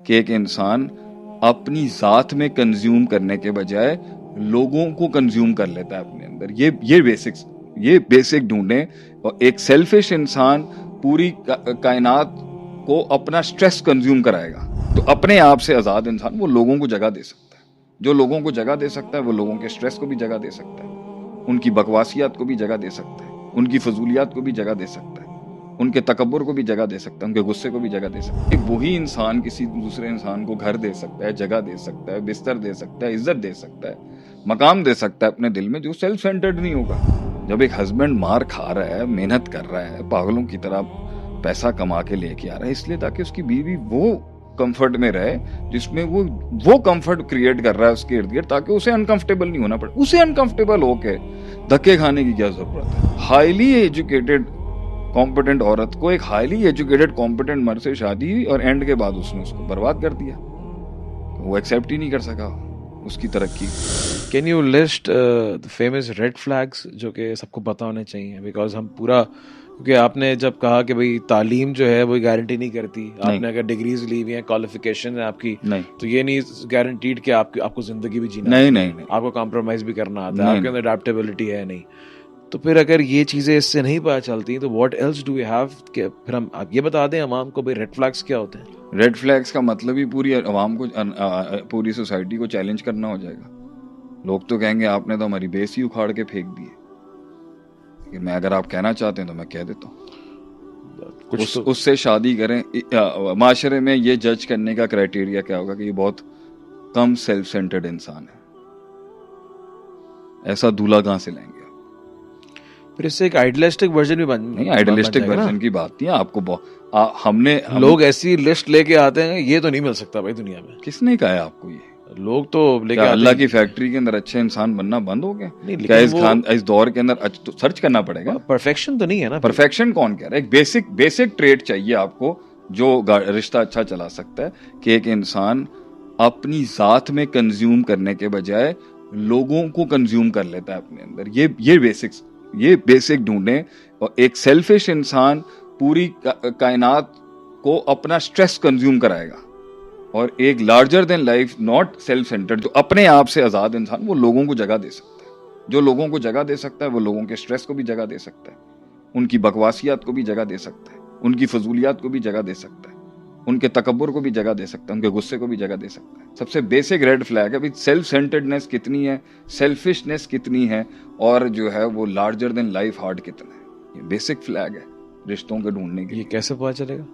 कि एक इंसान अपनी जात में कंज्यूम करने के बजाय लोगों को कंज्यूम कर लेता है अपने अंदर। ये बेसिक ढूंढें। और एक सेल्फिश इंसान पूरी कायनात को अपना स्ट्रेस कंज्यूम कराएगा। तो अपने आप से आजाद इंसान वो लोगों को जगह दे सकता है। जो लोगों को जगह दे सकता है वो लोगों के स्ट्रेस को भी जगह दे सकता है, उनकी बकवासियात को भी जगह दे सकता है, उनकी फजूलियात को भी जगह दे सकता है, उनके तकब्बुर को भी जगह दे सकता है, उनके गुस्से को भी जगह दे सकता है। वही इंसान किसी दूसरे इंसान को घर दे सकता है, जगह दे सकता है, बिस्तर दे सकता है, इज्जत दे सकता है, मकाम दे सकता है अपने दिल में, जो सेल्फ सेंटर्ड नहीं होगा। जब एक हस्बैंड मार खा रहा है, मेहनत कर रहा है, पागलों की तरह पैसा कमा के लेके आ रहा है, इसलिए ताकि उसकी बीवी वो कंफर्ट में रहे जिसमें वो कंफर्ट क्रिएट कर रहा है उसके इर्द गिर्द, ताकि उसे अनकंफर्टेबल नहीं होना पड़े। उसे अनकंफर्टेबल होके धक्के खाने की क्या जरूरत है? हाईली एजुकेटेड कॉम्पिटेंट औरत को एक हाईली एजुकेटेड कॉम्पिटेंट मर्द से शादी हुई और एंड के बाद उसने उसको बर्बाद कर दिया। वो एक्सेप्ट ही नहीं कर सका उसकी तरक्की। Can you list the famous red flags जो कि सबको पता होने चाहिए? बिकॉज हम पूरा, क्योंकि आपने जब कहा कि भाई तालीम जो है वो गारंटी नहीं करती, आपने अगर डिग्रीज ली हुई हैं, क्वालिफिकेशन है आपकी, नहीं, तो ये नहीं गारंटीड कि आपको जिंदगी भी जीना नहीं, आपको कॉम्प्रोमाइज भी करना आता है, आपके अंदर अडेप्टेबिलिटी है नहीं। तो फिर अगर ये चीजें इससे नहीं पता चलती तो what else do we have? फिर हम आप ये बता दें अवाम को भाई रेड फ्लैग्स क्या होते हैं। रेड फ्लैग्स का मतलब ही पूरी अवाम को, पूरी सोसाइटी को चैलेंज करना हो जाएगा। लोग तो कहेंगे आपने तो हमारी बेस ही उखाड़ के फेंक दी है। मैं अगर आप कहना चाहते हैं तो मैं कह देता हूँ, उससे शादी करें। माशरे में ये जज करने का क्राइटेरिया क्या होगा कि ये बहुत कम सेल्फ सेंटर्ड इंसान है। ऐसा दूल्हा कहां से लेंगे? फिर इससे एक आइडियलिस्टिक वर्जन भी बन नहीं, आइडियलिस्टिक वर्जन की बात नहीं है। आपको लोग ऐसी लिस्ट लेके आते हैं, ये तो नहीं मिल सकता भाई दुनिया में। किसने कहा है आपको? ये लोग तो लेके अल्लाह की फैक्ट्री के अंदर अच्छे इंसान बनना बंद हो गया? क्या इस दौर के अंदर तो सर्च करना पड़ेगा? परफेक्शन तो नहीं है ना। परफेक्शन कौन कह रहा है? एक बेसिक ट्रेट चाहिए आपको जो रिश्ता अच्छा चला सकता है, कि एक इंसान अपनी जात में कंज्यूम करने के बजाय लोगों को कंज्यूम कर लेता है अपने अंदर। ये बेसिक ढूंढें। और एक सेल्फिश इंसान पूरी कायनात को अपना स्ट्रेस कंज्यूम कराएगा। और एक larger than life, not self centred, जो अपने आप से आजाद इंसान वो लोगों को जगह दे सकता है। जो लोगों को जगह दे सकता है वो लोगों के स्ट्रेस को भी जगह दे सकता है, उनकी बकवासियात को भी जगह दे सकता है, उनकी फजूलियात को भी जगह दे सकता है, उनके तकब्बुर को भी जगह दे सकता है, उनके गुस्से को भी जगह दे सकता है। सबसे बेसिक रेड फ्लैग है सेल्फ सेंटर्डनेस कितनी है, सेल्फिशनेस कितनी है, और जो है वो लार्जर देन लाइफ हार्ट कितना है। ये बेसिक फ्लैग है रिश्तों के ढूंढने के। ये कैसे पता चलेगा?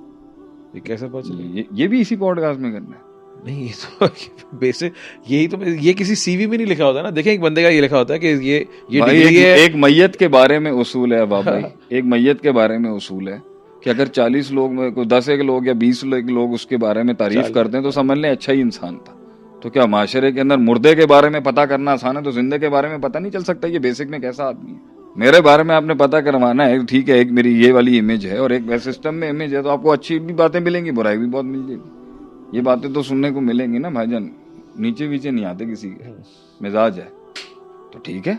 ये भी इसी पॉडकास्ट में करना है। नहीं, ये तो बेसिक, यही तो, ये किसी सीवी में नहीं लिखा होता ना। देखें, एक बंदे का ये लिखा होता है कि ये डिग्री है। एक मैयत के बारे में उसूल है बाबा एक मैयत के बारे में उसूल है कि अगर 40 लोग में कोई 10 लोग या 20 लोग उसके बारे में तारीफ करते हैं तो समझ लें अच्छा ही इंसान था। तो क्या माशरे के अंदर मुर्दे के बारे में पता करना आसान है, तो जिंदे के बारे में पता नहीं चल सकता ये बेसिक में कैसा आदमी है? मेरे बारे में आपने पता करवाना है, ठीक है, एक मेरी ये वाली इमेज है और एक सिस्टम में इमेज है, तो आपको अच्छी भी बातें मिलेंगी, बुराई भी बहुत मिल जाएगी। ये बातें तो सुनने को मिलेंगी ना भाईजान, नीचे नीचे नहीं आते किसी के मिजाज है। तो ठीक है,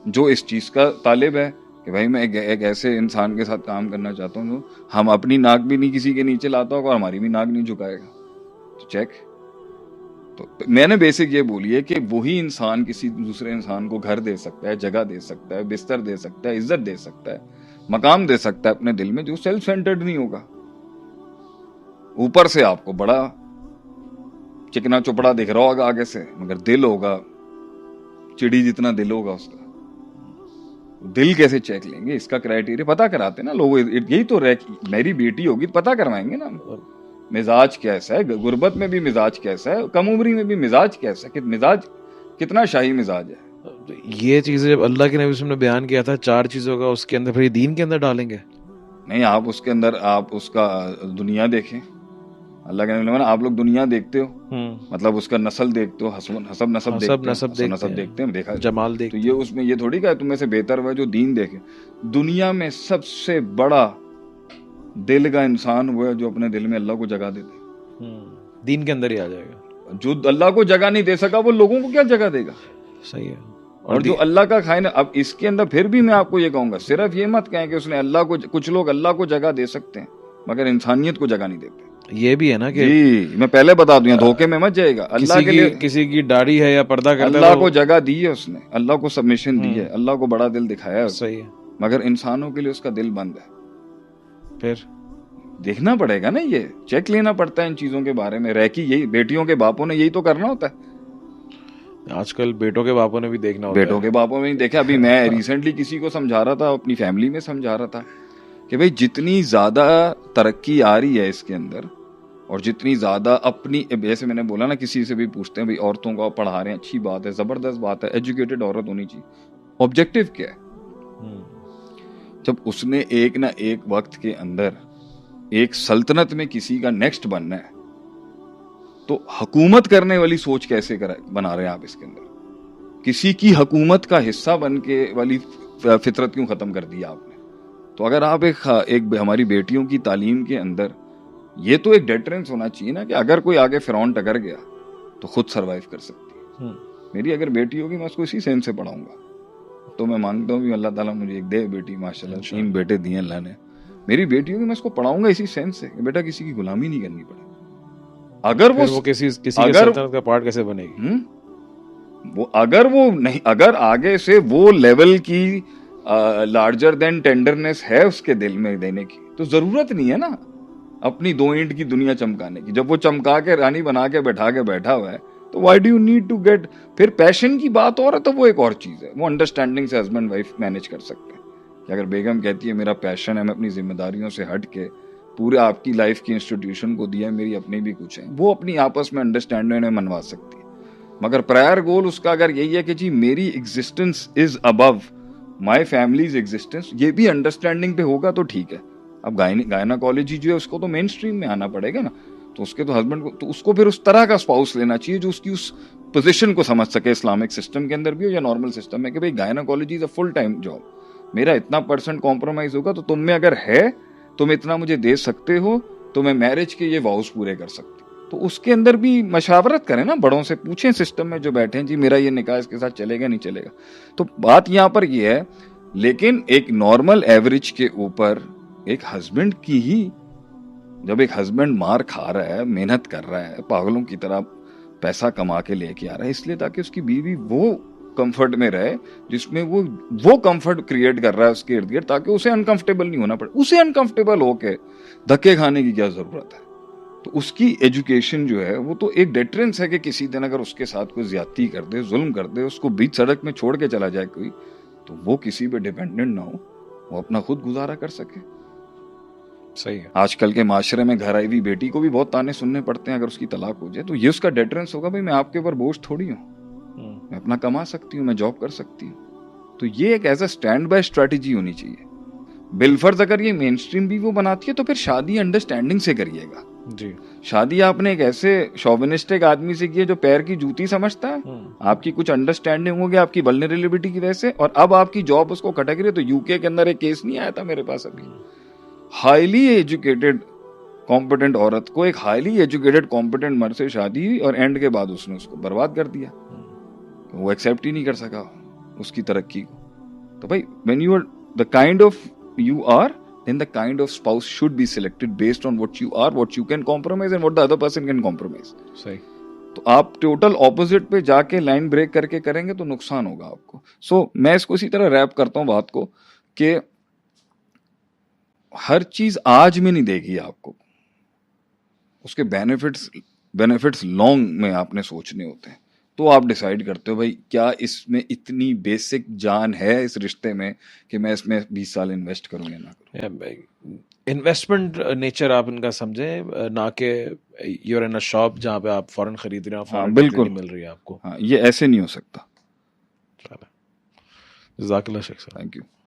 जो इस चीज का तालिब है कि भाई मैं एक ऐसे इंसान के साथ काम करना चाहता हूँ जो हम अपनी नाक भी नहीं किसी के नीचे लाता होगा और हमारी भी नाक नहीं झुकाएगा, तो चेक। तो मैंने बेसिक ये बोली है कि वही इंसान किसी दूसरे इंसान को घर दे सकता है, जगह दे सकता है, बिस्तर दे सकता है, इज्जत दे सकता है, मकाम दे सकता है अपने दिल में, जो सेल्फ सेंटर्ड नहीं होगा। ऊपर से आपको बड़ा चिकना चुपड़ा दिख रहा होगा आगे से, मगर दिल होगा चिड़ी जितना दिल होगा उसका। दिल कैसे चेक लेंगे? इसका क्राइटेरिया पता कराते ना लोग। यही तो मेरी बेटी होगी तो पता करवाएंगे ना, मिजाज कैसा है, गुर्बत में भी मिजाज कैसा है, कम उम्री में भी मिजाज कैसा है, मिजाज कितना शाही मिजाज है। ये चीजें जब अल्लाह के नबी ने बयान किया था 4 चीजों का, उसके अंदर फिर दीन के अंदर डालेंगे? नहीं, आप उसके अंदर आप उसका दुनिया देखें। अल्लाह के नबी ने आप लोग दुनिया देखते हो, मतलब उसका नस्ल देखते हो, हसब नसब देखते हैं, देखा जमाल देखते। तो ये उसमें ये थोड़ी का तुम्हें से बेहतर हुआ जो दीन देखे। दुनिया में सबसे बड़ा दिल का इंसान वो है जो अपने दिल में अल्लाह को जगह दे दे। दीन के अंदर ही आ जाएगा। जो अल्लाह को जगह नहीं दे सका वो लोगों को क्या जगह देगा? सही है। और जो अल्लाह का खाए ना, अब इसके अंदर फिर भी मैं आपको ये कहूंगा, सिर्फ ये मत कहें कि उसने अल्लाह को, कुछ लोग अल्लाह को जगह दे सकते हैं मगर इंसानियत को जगह नहीं देते। ये भी है ना कि जी मैं पहले बता दूं, यहाँ धोखे में मत जाएगा। अल्लाह के लिए किसी की दाढ़ी है या पर्दा करता है अल्लाह तो को जगह दी है, उसने अल्लाह को सबमिशन दी है, अल्लाह को बड़ा दिल दिखाया है उसने। सही है। मगर इंसानों के लिए उसका दिल बंद है। फिर देखना पड़ेगा ना, ये चेक लेना पड़ता है इन चीजों के बारे में। रह की यही बेटियों के बापों ने यही तो करना होता है। आजकल बेटों के बापों ने भी देखना होता बेटों है। के बापों में नहीं देखा। अभी मैं रिसेंटली किसी को समझा रहा था, अपनी फैमिली में समझा रहा था कि भाई जितनी ज्यादा तरक्की आ रही है इसके अंदर, और जितनी ज्यादा अपनी, जैसे मैंने बोला ना, किसी से भी पूछते हैं भाई औरतों को आप पढ़ा रहे हैं, अच्छी बात है, जबरदस्त बात है, एजुकेटेड औरत होनी चाहिए। ऑब्जेक्टिव क्या है? जब उसने एक ना एक वक्त के अंदर एक सल्तनत में किसी का नेक्स्ट बनना है, तो हुकूमत करने वाली सोच कैसे बना रहे हैं आप इसके अंदर? किसी की हुकूमत का हिस्सा बन के वाली फितरत क्यों खत्म कर दी आपने? तो अगर आप एक हमारी बेटियों की तालीम के अंदर ये तो एक डेटरेंस होना चाहिए ना, कि अगर कोई आगे फिरौन टकर गया तो खुद सरवाइव कर सकती है। मेरी अगर बेटी होगी मैं उसको इसी सेंस से पढ़ाऊंगा। तो मैं मांगता हूँ अल्लाह ताला मुझे एक दे बेटी, माशाल्लाह 3 बेटे दिए अल्लाह ने। मेरी बेटी होगी मैं उसको पढ़ाऊंगा इसी सेंस से, बेटा किसी की गुलामी नहीं करनी पड़े। अगर वो किसी के सल्तनत का पार्ट कैसे बनेगी? वो अगर वो नहीं, अगर आगे से वो लेवल की लार्जर देन टेंडरनेस है उसके दिल में देने की, तो जरूरत नहीं है ना अपनी 2 ईंट की दुनिया चमकाने की। जब वो चमका के रानी बना के बैठा हुआ है, तो why do you need to get? फिर पैशन की बात और है तो वो एक और चीज है, वो अंडरस्टैंडिंग से हस्बैंड वाइफ मैनेज कर सकते हैं। कि अगर बेगम कहती है मेरा पैशन है, मैं अपनी जिम्मेदारियों से हट के पूरे आपकी लाइफ की इंस्टीट्यूशन को दिया है, मेरी अपनी भी कुछ है, वो अपनी आपस में अंडरस्टैंडिंग मनवा सकती है। मगर प्रायर गोल उसका अगर यही है कि जी मेरी existence is above my families existence, ये भी अंडरस्टैंडिंग पे होगा तो ठीक है। अब गायनाकोलॉजी जो है उसको तो मेन स्ट्रीम में आना पड़ेगा ना, तो उसके तो हस्बैंड को, तो उसको फिर उस तरह का स्पाउस लेना चाहिए जो उसकी उस पोजीशन को समझ सके, इस्लामिक सिस्टम के अंदर भी हो या नॉर्मल सिस्टम में, कि भाई gynaecology is a full time job, मेरा इतना % कॉम्प्रोमाइज होगा तो तुम में अगर है, तुम इतना मुझे दे सकते हो, तो मैं मैरिज के ये वाउस पूरे कर सकती। तो उसके अंदर भी मशावरत करें ना, बड़ों से पूछें सिस्टम में जो बैठे हैं, जी मेरा ये निकाह इसके साथ चलेगा नहीं चलेगा। तो बात यहाँ पर ये है, लेकिन एक नॉर्मल एवरेज के ऊपर एक हस्बैंड की ही, जब एक हस्बैंड मार खा रहा है, मेहनत कर रहा है, पागलों की तरह पैसा कमा के लेके आ रहा है, इसलिए ताकि उसकी बीवी वो कंफर्ट में रहे जिसमें वो कंफर्ट क्रिएट कर रहा है उसके इर्द गिर्द, ताकि उसे अनकंफर्टेबल नहीं होना पड़े। उसे अनकंफर्टेबल होके धक्के खाने की क्या जरूरत है? तो उसकी एजुकेशन जो है वो तो एक डेटरेंस है कि किसी दिन अगर उसके साथ कोई ज्यादती कर दे, जुल्म कर दे, उसको बीच सड़क में छोड़ के चला जाए कोई, तो वो किसी पे डिपेंडेंट ना हो, वो अपना खुद गुजारा कर सके। सही है। आजकल के माशरे में घर आई हुई बेटी को भी बहुत ताने सुनने पड़ते हैं अगर उसकी तलाक हो जाए, तो ये उसका डेटरेंस होगा, भाई मैं आपके ऊपर बोझ थोड़ी हूँ, मैं अपना कमा सकती हूँ, मैं जॉब कर सकती हूँ। तो ये एक as a stand by strategy होनी चाहिए। बिलफर्ज अगर ये मेन स्ट्रीम भी वो बनाती है तो फिर शादी अंडरस्टैंडिंग से करिएगा जी। शादी आपने एक ऐसे शोविनिस्टिक आदमी से की है जो पैर की जूती समझता है, आपकी कुछ अंडरस्टैंडिंग होगी आपकी वल्नरेबिलिटी की वजह से, और अब आपकी जॉब उसको खटक रही है। तो यूके के अंदर एक केस नहीं आया था मेरे पास अभी, हाईली एजुकेटेड कॉम्पिटेंट औरत को एक हाईली एजुकेटेड कॉम्पिटेंट मर्द से शादी हुई और एंड के बाद उसने उसको बर्बाद कर दिया, वो एक्सेप्ट ही नहीं कर सका उसकी तरक्की को। तो भाई when you are the kind of you are, then the kind of spouse should be selected based on what you are, what you can compromise and what the other person can compromise. सही। तो आप total opposite पे जाके line break करके करेंगे तो नुकसान होगा आपको। सो मैं इसको इसी तरह रैप करता हूँ बात को कि हर चीज आज में नहीं देगी आपको, उसके बेनिफिट्स लॉन्ग में आपने सोचने होते हैं। तो आप डिसाइड करते हो भाई क्या इसमें इतनी बेसिक जान है इस रिश्ते में कि मैं इसमें 20 साल इन्वेस्ट करूं या ना करूं। इन्वेस्टमेंट नेचर आप इनका समझें, ना कि यूर इन अ शॉप जहाँ पे आप फॉरेन खरीद रहे हो, फॉरेन बिल्कुल मिल रही है आपको। हाँ, ये ऐसे नहीं हो सकता। जज़ाकल्लाह शेख साहब, थैंक यू।